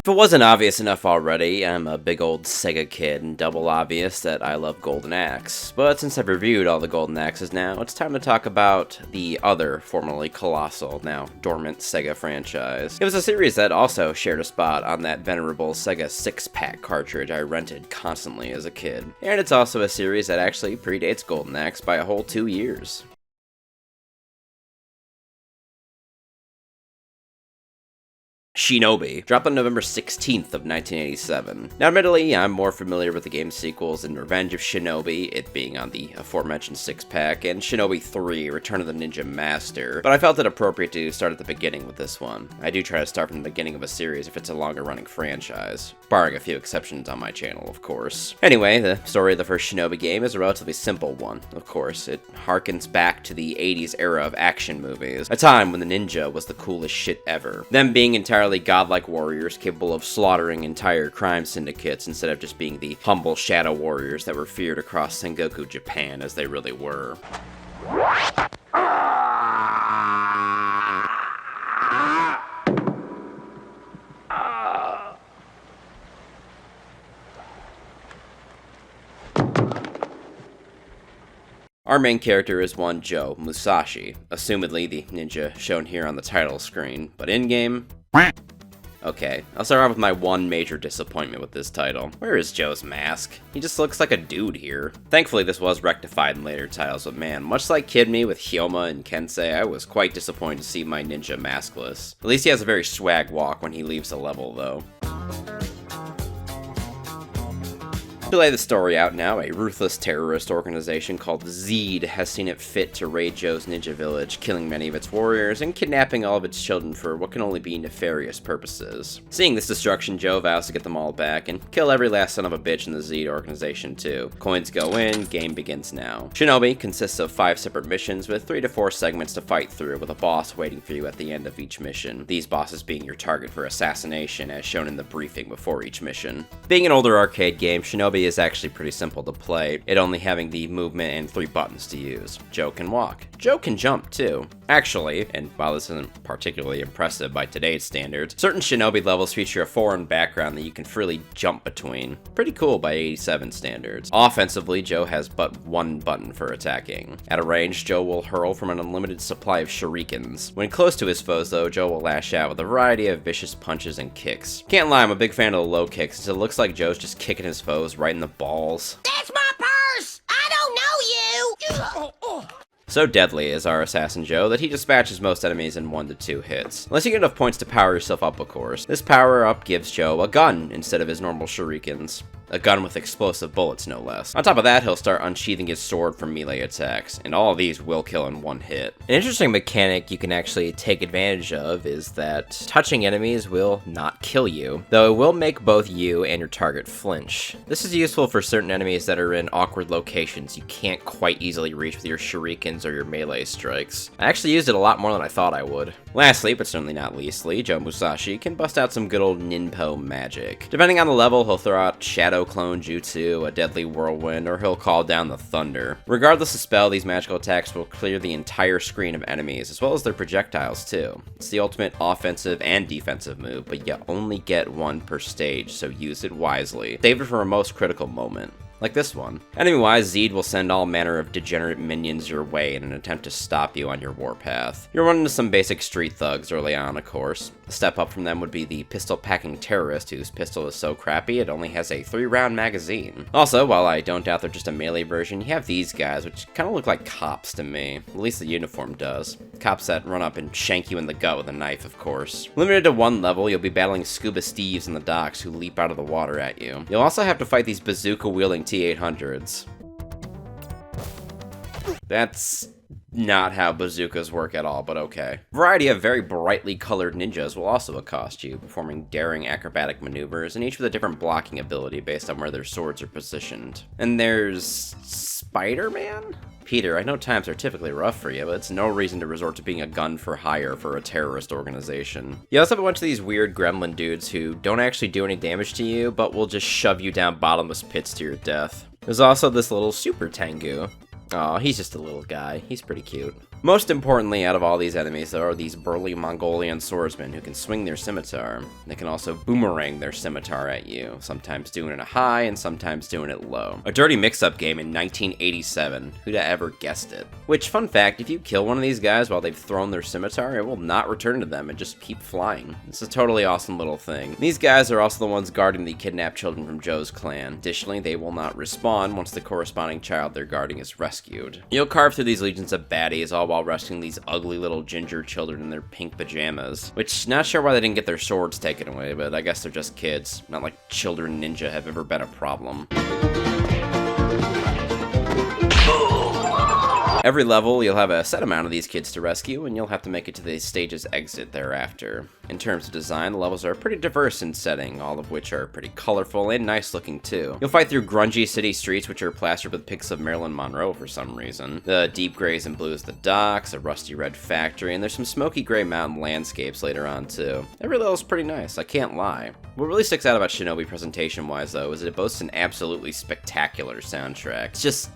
If it wasn't obvious enough already, I'm a big old Sega kid and double obvious that I love Golden Axe. But since I've reviewed all the Golden Axes now, it's time to talk about the other formerly colossal, now dormant Sega franchise. It was a series that also shared a spot on that venerable Sega 6-pack cartridge I rented constantly as a kid. And it's also a series that actually predates Golden Axe by a whole 2 years. Shinobi, dropped on November 16th of 1987. Now admittedly, I'm more familiar with the game's sequels in Revenge of Shinobi, it being on the aforementioned 6-pack, and Shinobi 3, Return of the Ninja Master, but I felt it appropriate to start at the beginning with this one. I do try to start from the beginning of a series if it's a longer running franchise, barring a few exceptions on my channel, of course. Anyway, the story of the first Shinobi game is a relatively simple one, of course. It harkens back to the 80s era of action movies, a time when the ninja was the coolest shit ever. Them being entirely godlike warriors capable of slaughtering entire crime syndicates instead of just being the humble shadow warriors that were feared across Sengoku Japan as they really were. Our main character is one Joe Musashi, assumedly the ninja shown here on the title screen, but in-game... Okay, I'll start off with my one major disappointment with this title. Where is Joe's mask? He just looks like a dude here. Thankfully this was rectified in later titles, but man, much like Kid Me with Hyoma and Kensei, I was quite disappointed to see my ninja maskless. At least he has a very swag walk when he leaves the level though. To lay the story out now, a ruthless terrorist organization called ZEED has seen it fit to raid Joe's ninja village, killing many of its warriors and kidnapping all of its children for what can only be nefarious purposes. Seeing this destruction, Joe vows to get them all back and kill every last son of a bitch in the ZEED organization too. Coins go in, game begins now. Shinobi consists of 5 separate missions with 3 to 4 segments to fight through, with a boss waiting for you at the end of each mission. These bosses being your target for assassination as shown in the briefing before each mission. Being an older arcade game, Shinobi is actually pretty simple to play, it only having the movement and 3 buttons to use. Joe can walk. Joe can jump too. Actually, and while this isn't particularly impressive by today's standards, certain Shinobi levels feature a foreign background that you can freely jump between. Pretty cool by 87 standards. Offensively, Joe has but 1 button for attacking. At a range, Joe will hurl from an unlimited supply of shurikens. When close to his foes though, Joe will lash out with a variety of vicious punches and kicks. Can't lie, I'm a big fan of the low kicks, since it looks like Joe's just kicking his foes right in the balls. That's my purse! I don't know you! So deadly is our assassin Joe that he dispatches most enemies in 1 to 2 hits. Unless you get enough points to power yourself up, of course. This power up gives Joe a gun instead of his normal shurikens. A gun with explosive bullets, no less. On top of that, he'll start unsheathing his sword for melee attacks, and all of these will kill in 1 hit. An interesting mechanic you can actually take advantage of is that touching enemies will not kill you, though it will make both you and your target flinch. This is useful for certain enemies that are in awkward locations you can't quite easily reach with your shurikens or your melee strikes. I actually used it a lot more than I thought I would. Lastly, but certainly not leastly, Joe Musashi can bust out some good old ninpo magic. Depending on the level, he'll throw out Shadow Clone Jutsu, a deadly whirlwind, or he'll call down the thunder. Regardless of spell, these magical attacks will clear the entire screen of enemies, as well as their projectiles too. It's the ultimate offensive and defensive move, but you only get 1 per stage, so use it wisely. Save it for a most critical moment. Like this one. Enemy-wise, ZEED will send all manner of degenerate minions your way in an attempt to stop you on your warpath. You'll run into some basic street thugs early on, of course. A step up from them would be the pistol-packing terrorist whose pistol is so crappy it only has a 3-round magazine. Also, while I don't doubt they're just a melee version, you have these guys, which kind of look like cops to me. At least the uniform does. Cops that run up and shank you in the gut with a knife, of course. Limited to 1 level, you'll be battling Scuba Steves in the docks who leap out of the water at you. You'll also have to fight these bazooka-wielding T-800s. That's not how bazookas work at all, but okay. A variety of very brightly colored ninjas will also accost you, performing daring acrobatic maneuvers, and each with a different blocking ability based on where their swords are positioned. And there's Spider-Man? Peter, I know times are typically rough for you, but it's no reason to resort to being a gun for hire for a terrorist organization. You also have a bunch of these weird gremlin dudes who don't actually do any damage to you, but will just shove you down bottomless pits to your death. There's also this little Super Tengu. Aw, he's just a little guy. He's pretty cute. Most importantly, out of all these enemies, there are these burly Mongolian swordsmen who can swing their scimitar. They can also boomerang their scimitar at you, sometimes doing it high and sometimes doing it low. A dirty mix-up game in 1987. Who'd have ever guessed it? Which, fun fact, if you kill one of these guys while they've thrown their scimitar, it will not return to them and just keep flying. It's a totally awesome little thing. These guys are also the ones guarding the kidnapped children from Joe's clan. Additionally, they will not respawn once the corresponding child they're guarding is rescued. You'll carve through these legions of baddies, all while rescuing these ugly little ginger children in their pink pajamas. Which, not sure why they didn't get their swords taken away, but I guess they're just kids. Not like children ninja have ever been a problem. Every level, you'll have a set amount of these kids to rescue, and you'll have to make it to the stage's exit thereafter. In terms of design, the levels are pretty diverse in setting, all of which are pretty colorful and nice looking too. You'll fight through grungy city streets, which are plastered with pics of Marilyn Monroe for some reason. The deep grays and blues the docks, a rusty red factory, and there's some smoky gray mountain landscapes later on too. Every level's pretty nice, I can't lie. What really sticks out about Shinobi presentation-wise though, is that it boasts an absolutely spectacular soundtrack. It's just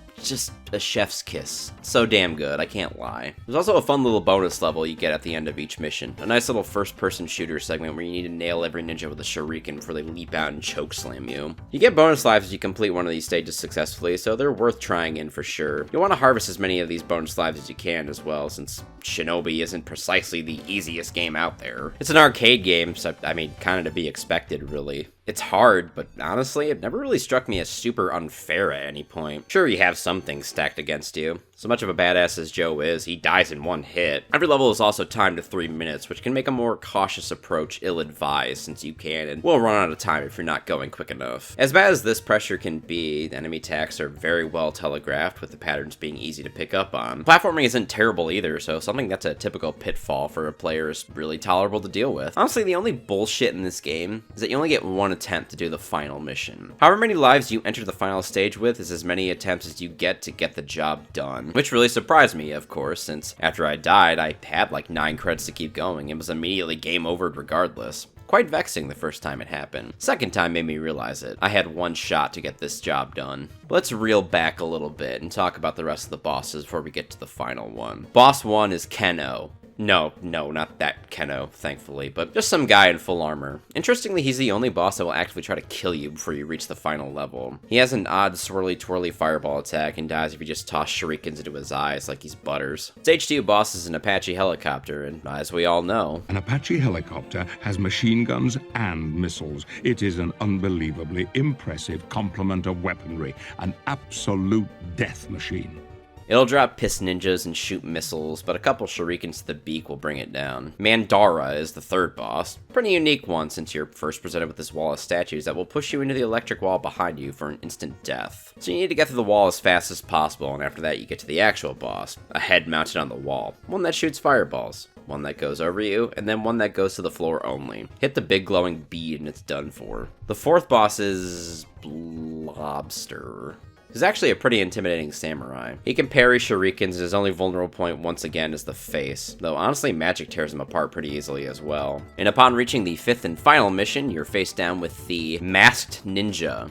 a chef's kiss. So damn good, I can't lie. There's also a fun little bonus level you get at the end of each mission. A nice little first-person shooter segment where you need to nail every ninja with a shuriken before they leap out and chokeslam you. You get bonus lives as you complete one of these stages successfully, so they're worth trying in for sure. You'll want to harvest as many of these bonus lives as you can as well, since Shinobi isn't precisely the easiest game out there. It's an arcade game, so I mean, kinda to be expected, really. It's hard, but honestly, it never really struck me as super unfair at any point. Sure, you have some things stacked against you. So much of a badass as Joe is, he dies in one hit. Every level is also timed to 3 minutes, which can make a more cautious approach ill-advised, since you can and will run out of time if you're not going quick enough. As bad as this pressure can be, the enemy attacks are very well telegraphed, with the patterns being easy to pick up on. Platforming isn't terrible either, so something that's a typical pitfall for a player is really tolerable to deal with. Honestly, the only bullshit in this game is that you only get one attempt to do the final mission. However many lives you enter the final stage with is as many attempts as you get to get the job done. Which really surprised me, of course, since after I died, I had like 9 credits to keep going and was immediately game overed regardless. Quite vexing the first time it happened. Second time made me realize it. I had one shot to get this job done. Let's reel back a little bit and talk about the rest of the bosses before we get to the final one. Boss 1 is Keno. No, not that Keno, thankfully, but just some guy in full armor. Interestingly, he's the only boss that will actively try to kill you before you reach the final level. He has an odd swirly-twirly fireball attack and dies if you just toss shurikens into his eyes like he's Butters. Stage 2 boss is an Apache helicopter, and as we all know, an Apache helicopter has machine guns and missiles. It is an unbelievably impressive complement of weaponry, an absolute death machine. It'll drop piss ninjas and shoot missiles, but a couple shurikens to the beak will bring it down. Mandara is the third boss. Pretty unique one since you're first presented with this wall of statues that will push you into the electric wall behind you for an instant death. So you need to get through the wall as fast as possible, and after that you get to the actual boss. A head mounted on the wall. One that shoots fireballs. One that goes over you, and then one that goes to the floor only. Hit the big glowing bead and it's done for. The fourth boss is Lobster. He's actually a pretty intimidating samurai. He can parry shurikens, and his only vulnerable point once again is the face, though honestly magic tears him apart pretty easily as well. And upon reaching the 5th and final mission, you're face down with the Masked Ninja.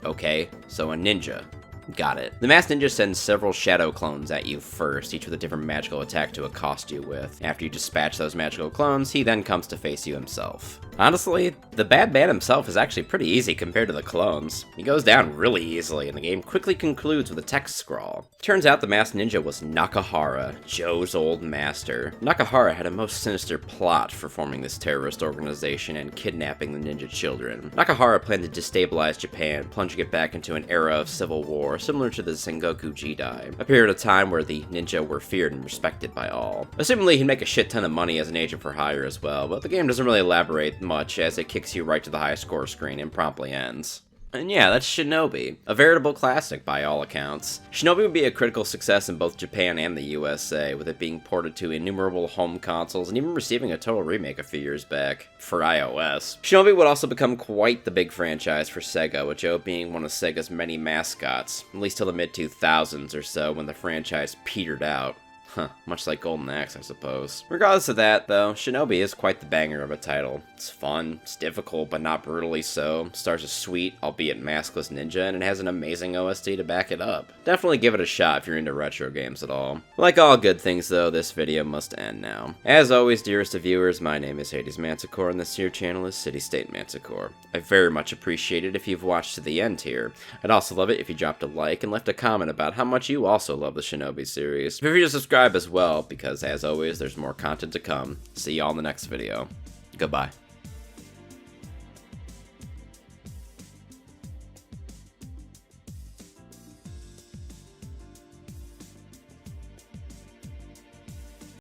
Okay, so a ninja. Got it. The Masked Ninja sends several shadow clones at you first, each with a different magical attack to accost you with. After you dispatch those magical clones, he then comes to face you himself. Honestly, the bad man himself is actually pretty easy compared to the clones. He goes down really easily, and the game quickly concludes with a text scrawl. Turns out the Masked Ninja was Nakahara, Joe's old master. Nakahara had a most sinister plot for forming this terrorist organization and kidnapping the ninja children. Nakahara planned to destabilize Japan, plunging it back into an era of civil war, similar to the Sengoku Jidai, a period of time where the ninja were feared and respected by all. Assumingly, he'd make a shit ton of money as an agent for hire as well, but the game doesn't really elaborate much as it kicks you right to the high score screen and promptly ends. And yeah, that's Shinobi. A veritable classic by all accounts. Shinobi would be a critical success in both Japan and the USA, with it being ported to innumerable home consoles and even receiving a total remake a few years back for iOS. Shinobi would also become quite the big franchise for Sega, with Joe being one of Sega's many mascots, at least till the mid-2000s or so when the franchise petered out. Huh, much like Golden Axe, I suppose. Regardless of that, though, Shinobi is quite the banger of a title. It's fun, it's difficult, but not brutally so. Stars a sweet, albeit maskless ninja, and it has an amazing OST to back it up. Definitely give it a shot if you're into retro games at all. Like all good things, though, this video must end now. As always, dearest of viewers, my name is HadesManticore, and this here channel is CityStateManticore. I very much appreciate it if you've watched to the end here. I'd also love it if you dropped a like and left a comment about how much you also love the Shinobi series. Feel free to subscribe as well, because as always, there's more content to come. See y'all in the next video. Goodbye.